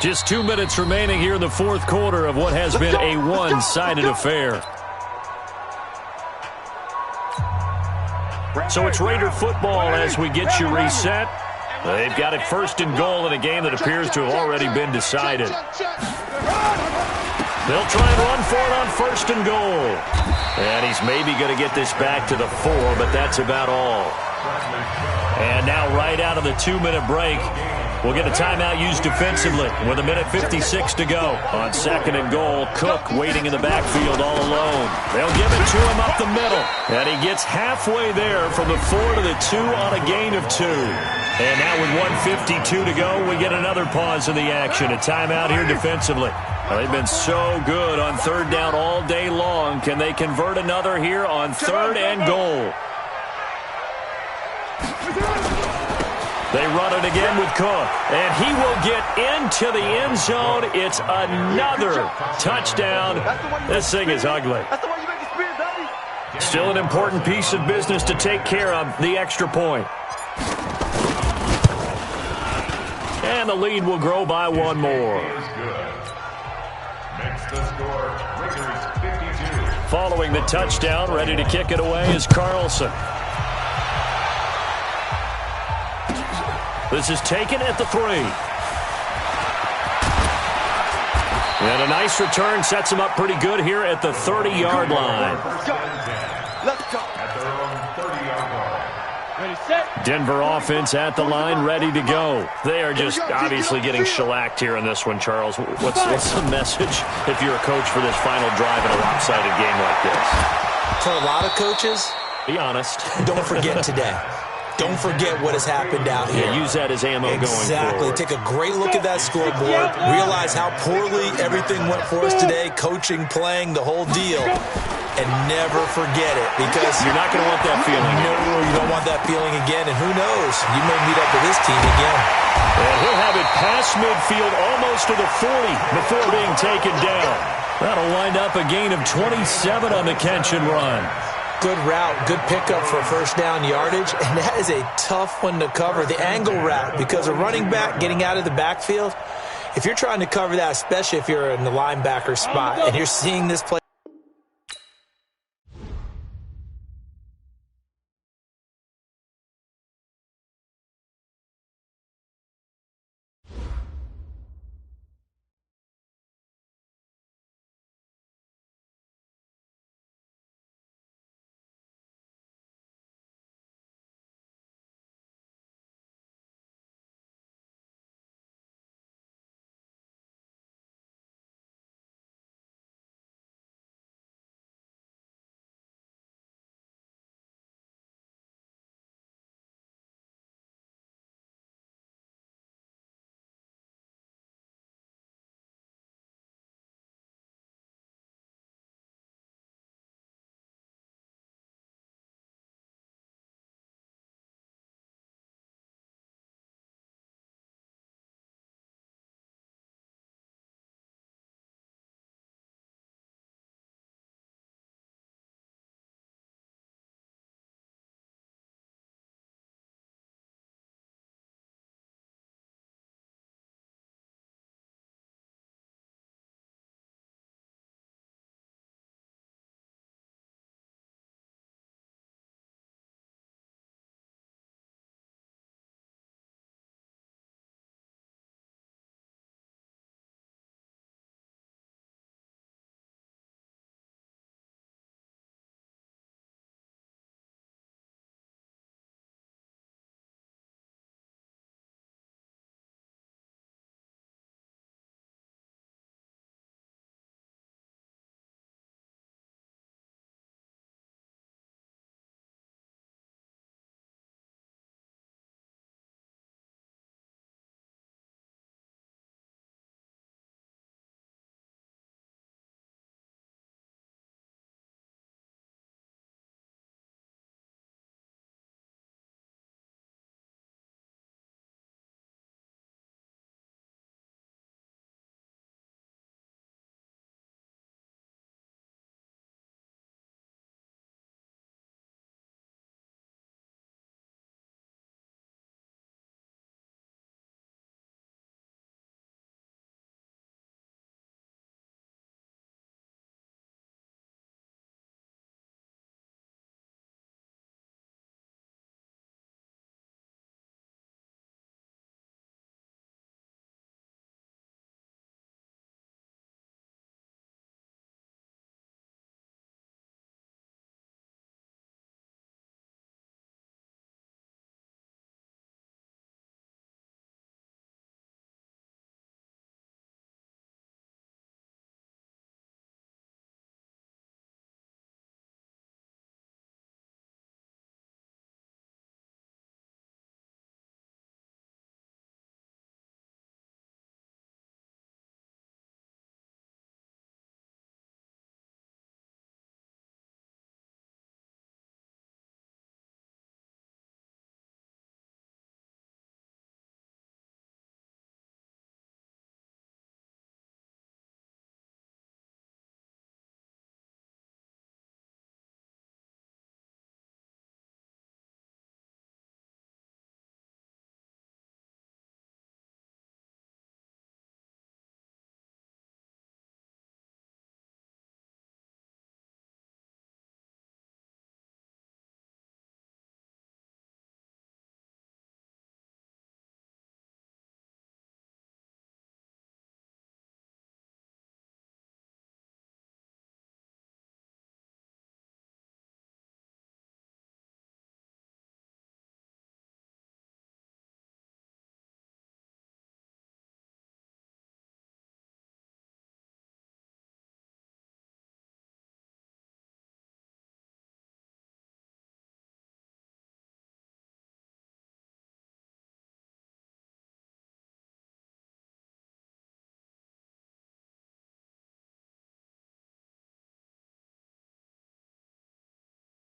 Just 2 minutes remaining here in the fourth quarter of what has been a one-sided affair. So it's Raider football as we get you reset. They've got it first and goal in a game that appears to have already been decided. They'll try and run for it on first and goal. And he's maybe going to get this back to the 4, but that's about all. And now right out of the 2-minute break, we'll get a timeout used defensively with 1:56 to go. On second and goal, Cook waiting in the backfield all alone. They'll give it to him up the middle. And he gets halfway there from the 4 to the 2 on a gain of 2. And now with 1:52 to go, we get another pause in the action. A timeout here defensively. Well, they've been so good on third down all day long. Can they convert another here on third and goal? They run it again with Cook, and he will get into the end zone. It's another touchdown. This thing is ugly. Still an important piece of business to take care of, the extra point. And the lead will grow by one more. Following the touchdown, ready to kick it away is Carlson. This is taken at the 3. And a nice return sets him up pretty good here at the 30-yard line. Let's go. Ready, set. Denver offense at the line, ready to go. They are just obviously getting shellacked here in this one, Charles. What's the message if you're a coach for this final drive in a lopsided game like this? For a lot of coaches, be honest. Don't forget today. Don't forget what has happened out here. Yeah, use that as ammo going forward. Exactly. Take a great look at that scoreboard. Realize how poorly everything went for us today. Coaching, playing, the whole deal. And never forget it. Because you're not going to want that feeling. No, you don't want that feeling again. And who knows? You may meet up with this team again. And he'll have it past midfield almost to the 40 before being taken down. That'll wind up a gain of 27 on the catch and run. Good route, good pickup for first down yardage, and that is a tough one to cover, the angle route, because a running back getting out of the backfield, if you're trying to cover that, especially if you're in the linebacker spot, and you're seeing this play